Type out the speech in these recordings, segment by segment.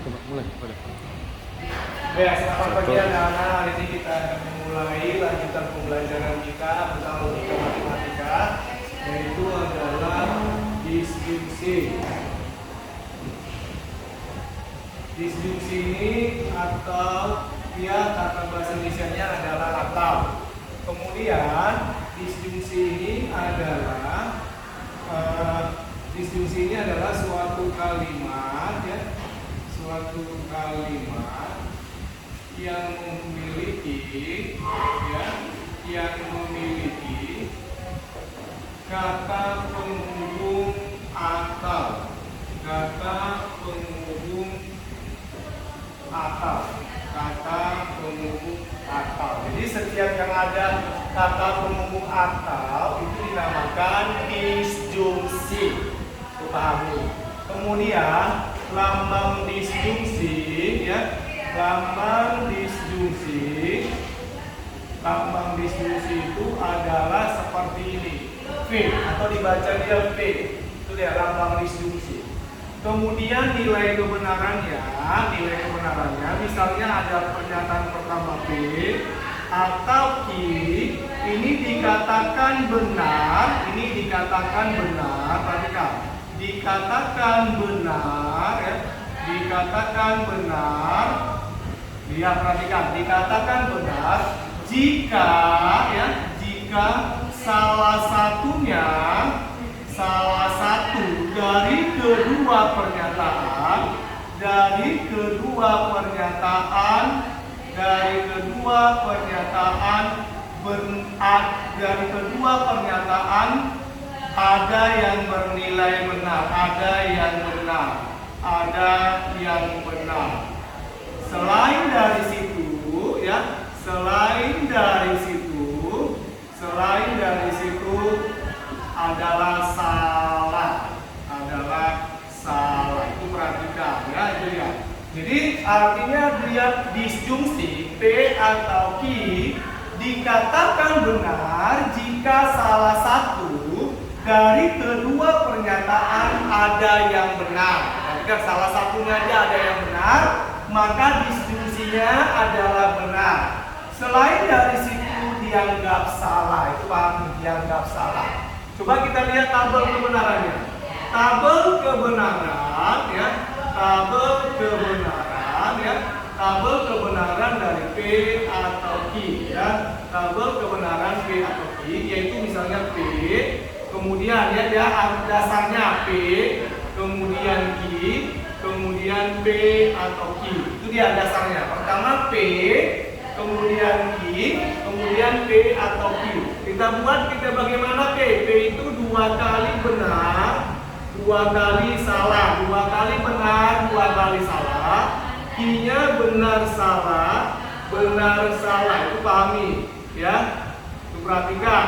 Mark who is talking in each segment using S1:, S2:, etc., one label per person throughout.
S1: Coba mulai, boleh.
S2: Ya, selamat pagi anak-anak. Hari ini kita akan memulai lanjutan pembelajaran kita tentang logika matematika, yaitu adalah disjungsi. Disjungsi ini atau kata bahasa Indonesianya adalah atau. Kemudian disjungsi ini adalah suatu kalimat, ya, suatu kalimat yang memiliki kata penghubung atau. Jadi setiap yang ada kata penghubung atau itu dinamakan disjungsi. Pahami. Kemudian lambang disjungsi, ya. Lambang disjungsi itu adalah seperti ini, V, atau dibaca dia V. Itu dia lambang disjungsi. Kemudian nilai kebenarannya, misalnya ada pernyataan pertama P atau Q, ini dikatakan benar, perhatikan. Dikatakan benar, jika salah satu dari kedua pernyataan ada yang bernilai benar, ada yang benar. Selain dari situ adalah salah. Itu perhatikan, ya, itu ya. Jadi artinya dia disjungsi P atau Q dikatakan benar jika salah satu dari kedua pernyataan ada yang benar. Ketika salah satunya aja ada yang benar, maka disjungsinya adalah benar. Selain dari situ dianggap salah. Itu paham, dianggap salah. Coba kita lihat tabel kebenarannya. Tabel kebenaran dari P atau Q, ya. Tabel kebenaran P atau Q yaitu misalnya P, kemudian ya dasarnya P, kemudian Q, kemudian P atau Q. Itu dia dasarnya. Pertama P, kemudian Q, kemudian P atau Q. Kita bagaimana P? P itu 2 kali benar, 2 kali salah, 2 kali benar, 2 kali salah. Q-nya benar salah. Itu pahami, ya. Itu perhatikan.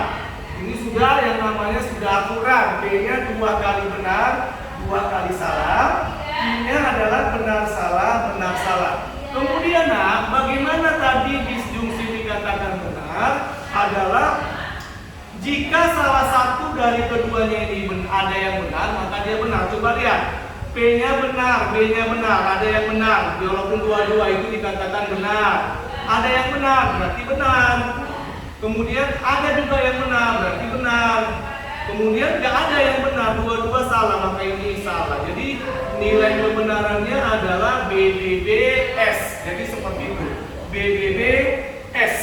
S2: Ini sudah yang namanya sudah aturan. P-nya 2 kali benar, 2 kali salah. Q-nya adalah benar salah. Kemudian bagaimana tadi disjungsi dikatakan benar? Adalah jika salah satu dari keduanya ini ada yang benar, maka dia benar. Coba lihat, P-nya benar, B-nya benar, ada yang benar. Walaupun dua-dua itu dikatakan benar. Ada yang benar, berarti benar. Kemudian ada juga yang benar, berarti benar. Kemudian tidak ada yang benar, dua-dua salah, maka ini salah. Jadi nilai kebenarannya adalah BBBS. Jadi seperti itu, BBBS.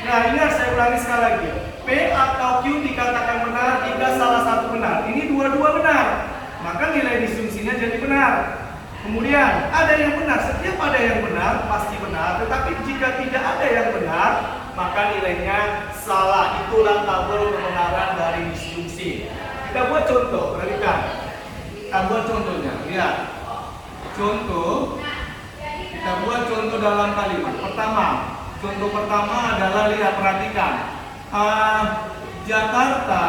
S2: Nah, ini saya ulangi sekali lagi. P atau Q dikatakan benar jika salah satu benar. Ini dua-dua benar, maka nilai disjungsinya jadi benar. Kemudian ada yang benar, setiap ada yang benar pasti benar. Tetapi jika tidak ada yang benar, maka nilainya salah. Itulah tabel kebenaran dari disjungsi. Kita buat contoh, perhatikan. Kita buat contohnya, lihat. Kita buat contoh dalam kalimat. Contoh pertama adalah, lihat, perhatikan. Jakarta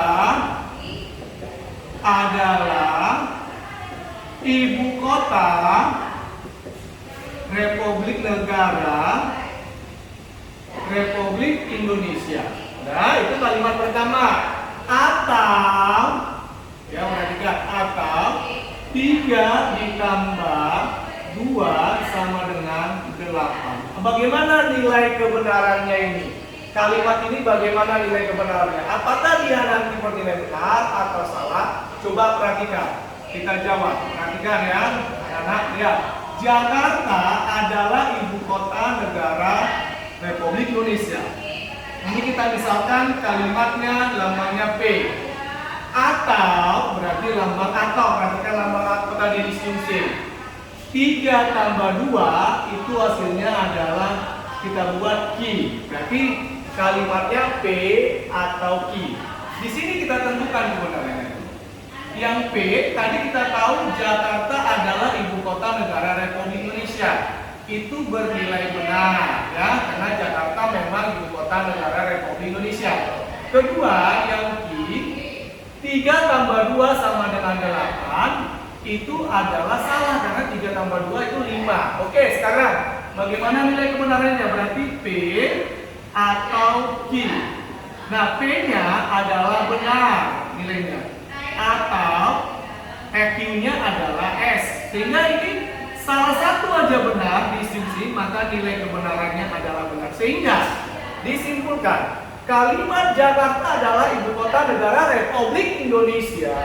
S2: adalah ibu kota Republik Indonesia. Nah, itu kalimat pertama. Atau, ya, perhatikan, atau 3 ditambah 2 8. Bagaimana nilai kebenarannya ini? Kalimat ini bagaimana nilai kebenarannya? Apakah dia nanti bernilai benar atau salah? Coba perhatikan. Kita jawab. Perhatikan ya, anak-anak. Lihat. Jakarta adalah ibu kota negara Republik Indonesia. Ini kita misalkan kalimatnya lambangnya P. Atau berarti lambang atau. Perhatikan lambang atau tadi disjungsi. 3 tambah 2 itu hasilnya adalah kita buat Q. Berarti kalimatnya P atau Q. Di sini kita tentukan kebenarannya. Yang P tadi kita tahu Jakarta adalah ibu kota negara Republik Indonesia. Itu bernilai benar ya, karena Jakarta memang ibu kota negara Republik Indonesia. Kedua, yang Q 3 tambah 2 sama dengan 8 itu adalah salah karena 3 tambah 2 itu 5. Oke, sekarang bagaimana nilai kebenarannya? Berarti P atau Q. Nah, P-nya adalah benar nilainya. Atau Q-nya adalah S. Sehingga ini salah satu aja benar disjungsi, maka nilai kebenarannya adalah benar. Sehingga disimpulkan kalimat Jakarta adalah ibu kota negara Republik Indonesia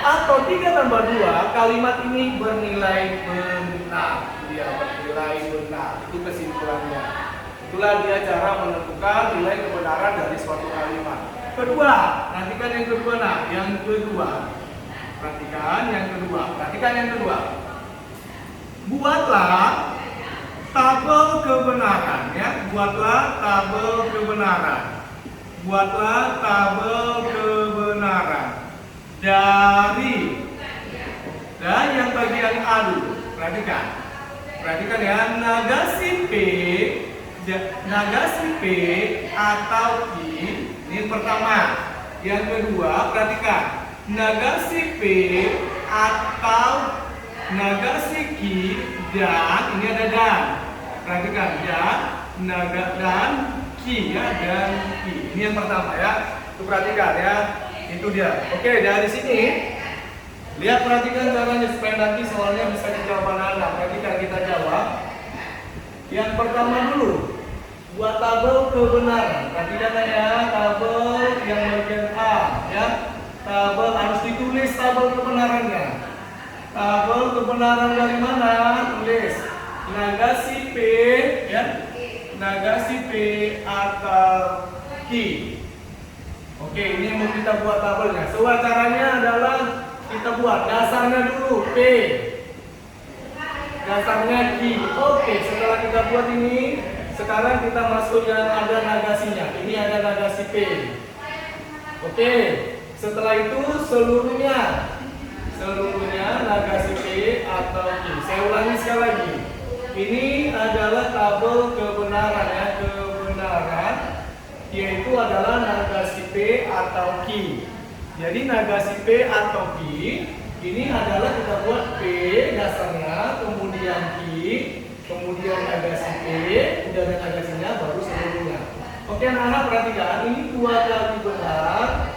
S2: atau 3 tambah 2, kalimat ini bernilai benar. Dia bernilai benar. Itu kesimpulannya. Itulah dia cara menentukan nilai kebenaran dari suatu kalimat. Kedua, perhatikan yang kedua. Nah, yang kedua. Perhatikan yang kedua. Perhatikan yang kedua. Buatlah tabel kebenaran ya. Buatlah tabel kebenaran. Buatlah tabel kebenaran dari yang bagian A dulu. Perhatikan. Perhatikan ya, negasi P atau Q. Ini pertama. Yang kedua, perhatikan. Negasi P atau negasi Q dan ini ada dan. Perhatikan dan Q ya, dan Q. Ini yang pertama ya. Itu perhatikan ya. Itu dia. Oke, dari sini lihat, perhatikan caranya supaya nanti soalnya bisa dijawab anak-anak. Perhatikan, kita jawab. Yang pertama dulu, buat tabel kebenaran. Perhatikan ya, tabel yang bagian A ya. Tabel harus ditulis tabel kebenarannya. Tabel kebenaran dari mana? Tulis negasi P ya. Negasi P atau Q. Oke, ini yang mau kita buat tabelnya. Soal caranya adalah kita buat dasarnya dulu P. Dasarnya Q. Oke, setelah kita buat ini, sekarang kita masuk yang ada negasinya. Ini ada negasi P. Oke, setelah itu seluruhnya negasi P atau Q. Saya ulangi sekali lagi. Ini adalah tabel kebenaran ya, kebenaran, yaitu adalah negasi P atau Q. Jadi negasi P atau Q ini adalah kita buat P dasarnya, kemudian Q, kemudian negasi P, udah ada negasinya, baru seluruhnya. Oke anak-anak, perhatikan, ini 2 kali benar,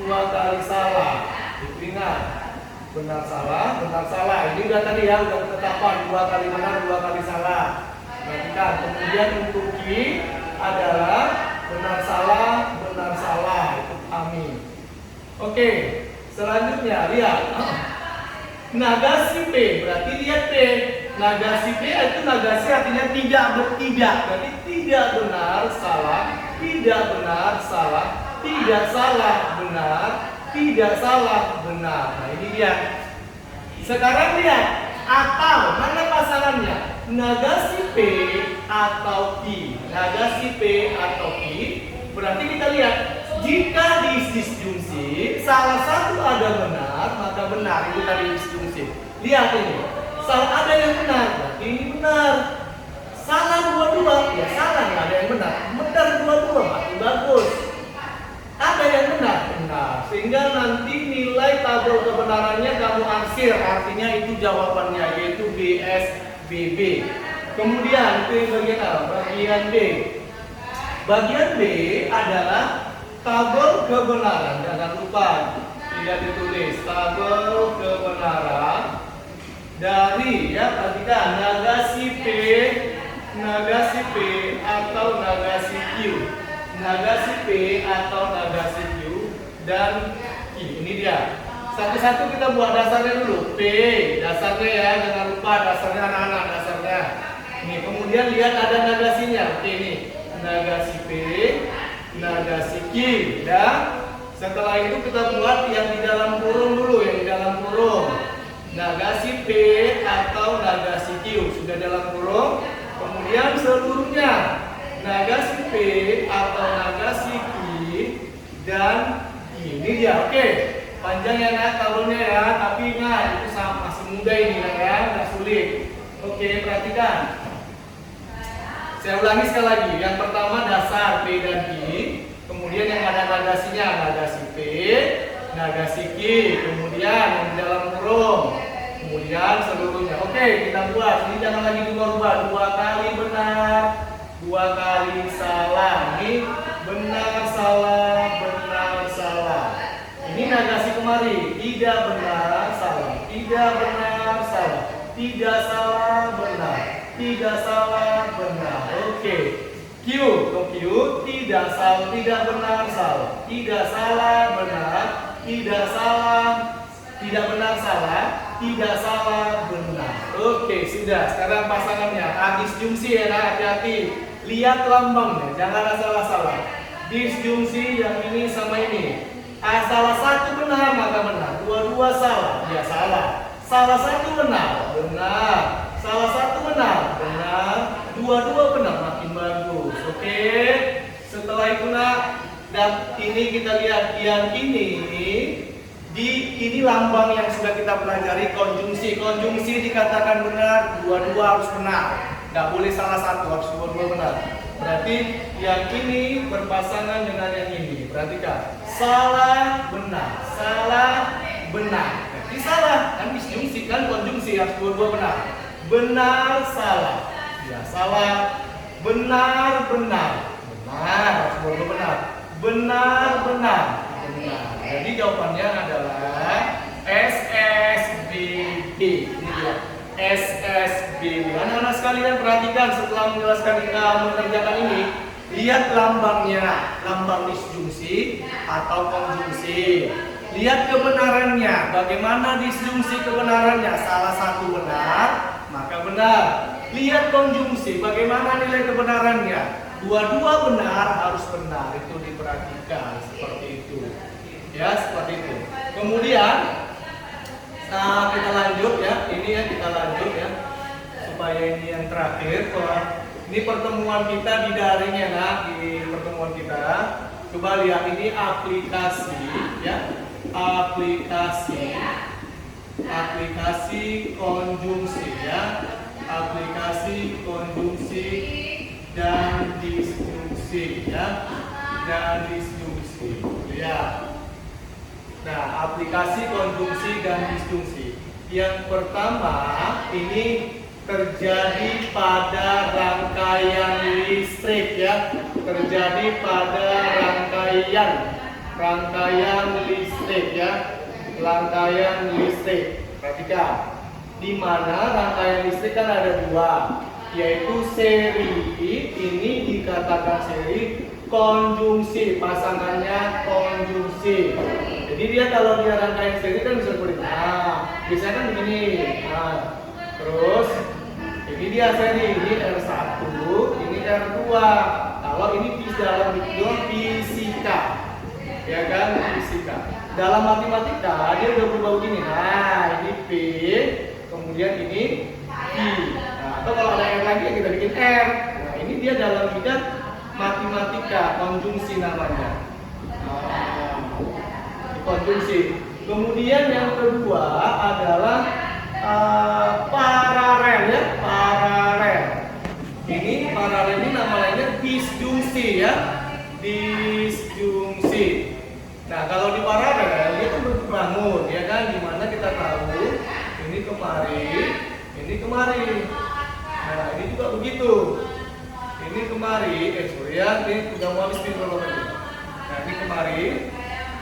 S2: 2 kali salah. Ingat, benar salah. Ini udah tadi ya, udah ketetapan 2 kali benar, 2 kali salah. Perhatikan, kemudian untuk Q adalah benar salah. Itu amin. Oke, selanjutnya lihat. Negasi P, berarti lihat P. Negasi P itu negasi artinya tidak bertidak. Berarti tidak benar, salah, tidak benar, salah, tidak salah, benar, tidak salah, benar. Nah, ini dia. Sekarang lihat, atau mana pasangannya? Negasi P atau Q. Negasi P atau Q. Berarti kita lihat, jika disjungsi salah satu ada benar, maka benar. Itu tadi disjungsi. Lihat ini, salah ada yang benar, berarti ini benar. Salah dua-dua, ya salah, nggak ada yang benar. Benar dua-dua, berarti bagus. Ada yang benar. Sehingga nanti nilai tabel kebenarannya kamu arsir, artinya itu jawabannya, yaitu BSBB. Kemudian itu yang bagian A, bagian B. Bagian B adalah tabel kebenaran. Jangan lupa tidak ditulis tabel kebenaran dari, ya perhatikan, Nagasi P atau Nagasi Q. Nagasi P atau Nagasi Q dan Q. Ini dia. Satu-satu kita buat dasarnya dulu. P, dasarnya ya, jangan lupa dasarnya anak-anak, dasarnya. Nih, kemudian lihat ada nagasinya. Oke, ini Nagasi P, Nagasi Q, ya. Setelah itu kita buat yang di dalam kurung dulu, yang di dalam kurung. Nagasi P atau Nagasi Q sudah dalam kurung. Kemudian seluruhnya Nagasi P atau Nagasi Q dan ini dia. Oke, panjang ya nak tahunnya ya, tapi ingat itu masih muda ini ya, nggak sulit. Oke, perhatikan. Saya ulangi sekali lagi. Yang pertama dasar P dan Q. Kemudian yang ada nagasinya Nagasi P, Nagasi Q, kemudian yang di dalam kurung, kemudian seluruhnya. Oke, kita buat. Ini jangan lagi dirubah. 2 kali benar, 2 kali salah. Ini benar salah, benar salah. Ini nagasi kemari. Tidak benar salah, tidak benar salah, tidak salah benar, tidak salah benar. Oke. Q, tidak salah, tidak benar salah, tidak salah benar, tidak salah, tidak benar salah, tidak salah benar. Oke, sudah. Sekarang pasangannya disjungsi ya, hati-hati. Lihat lambangnya, jangan salah-salah. Disjungsi yang ini sama ini. Salah satu benar maka benar, dua-dua salah, ya salah. Salah satu benar, benar. Salah satu benar, benar. Dua-dua benar, makin bagus. Oke. Setelah itu nak, dan ini kita lihat yang ini lambang yang sudah kita pelajari, konjungsi. Konjungsi dikatakan benar, dua-dua harus benar. Nggak boleh salah satu, harus dua-dua benar. Berarti yang ini berpasangan dengan yang ini. Perhatikan. Salah, benar. Salah, benar. Berarti salah. Kan disjungsi, kan konjungsi, harus dua-dua benar. Benar, salah. Ya, salah. Benar, benar. Benar, harus dua-dua benar. Benar, benar. Benar. Jadi jawabannya adalah SSBB. Ini dia. SSBB. Anak-anak sekalian perhatikan setelah mengerjakan ini, lihat lambangnya, lambang disjungsi atau konjungsi. Lihat kebenarannya, bagaimana disjungsi kebenarannya. Salah satu benar, maka benar. Lihat konjungsi, bagaimana nilai kebenarannya. Dua-dua benar, harus benar. Itu diperhatikan seperti itu. Ya, seperti itu. Kemudian kita lanjut ya. Ini ya, kita lanjut ya. Supaya ini yang terakhir. Ini pertemuan kita di daring ya, nak. Di pertemuan kita. Coba lihat ini aplikasi ya. Aplikasi konjungsi ya. Aplikasi konjungsi dan disjungsi ya. Dan disjungsi ya. Nah, aplikasi konjungsi dan disjungsi. Yang pertama ini terjadi pada rangkaian listrik ya. Terjadi pada rangkaian listrik ya. Rangkaian listrik. Perhatikan. Di mana rangkaian listrik kan ada dua, yaitu seri. Ini dikatakan seri, konjungsi, pasangannya konjungsi. Jadi dia kalau dia rangkaian seri kan bisa seperti biasanya kan begini. Terus ini dia seri, ini R1, ini R2. Kalau ini dalam fisika, ya kan, fisika. Dalam matematika dia udah berubah begini. Nah, ini P, kemudian ini Q. Nah, atau kalau ada R lagi kita bikin R. Nah, ini dia dalam bidang matematika, konjungsi namanya. Konjungsi. Kemudian yang kedua adalah paralel ya, paralel. Ini paralel ini nama lainnya disjungsi ya, disjungsi. Nah, kalau di paralel dia kan berbangun ya kan, dimana kita tahu ini kemari, ini kemari. Nah, ini juga begitu. Ini kemari, ini udah mau habis lagi. Nah, ini kemari.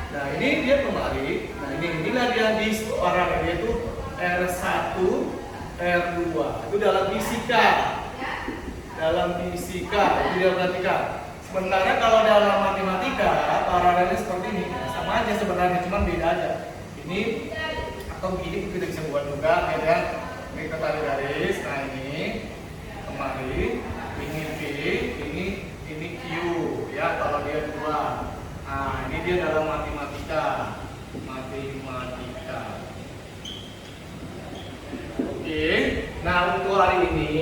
S2: Nah, ini dia kemari. Nah, inilah dia di paralel, yaitu R1, R2. Itu dalam fisika. Dalam fisika, itu dia perhatikan. Sementara kalau dalam matematika, paralelnya seperti ini. Sama aja sebenarnya, cuma beda aja. Ini atau begini kita bisa buat juga, ya. Kita tarik garis. Nah ini kemari, ini V, ini Q, ya. Kalau dia 2. Nah ini dia dalam matematika. Oke. Nah untuk hari ini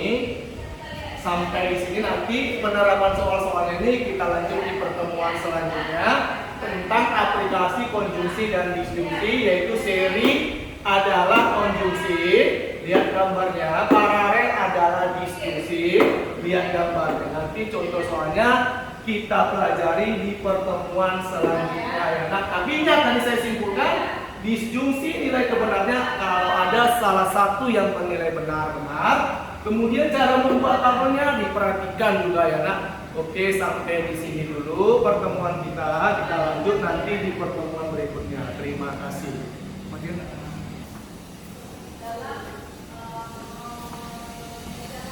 S2: sampai di sini, nanti penerapan soal-soalnya ini kita lanjut di pertemuan selanjutnya tentang aplikasi konjungsi dan disjungsi, yaitu seri adalah konjungsi, lihat gambarnya, paralel adalah disjungsi, lihat gambarnya. Nanti contoh soalnya kita pelajari di pertemuan selanjutnya ya. Nah, tapi tadi saya simpulkan disjungsi nilai kebenarnya kalau ada salah satu yang bernilai benar. Kemudian cara membuat tabelnya diperhatikan juga ya nak. Oke, sampai di sini dulu pertemuan kita. Kita lanjut nanti di pertemuan berikutnya. Terima kasih.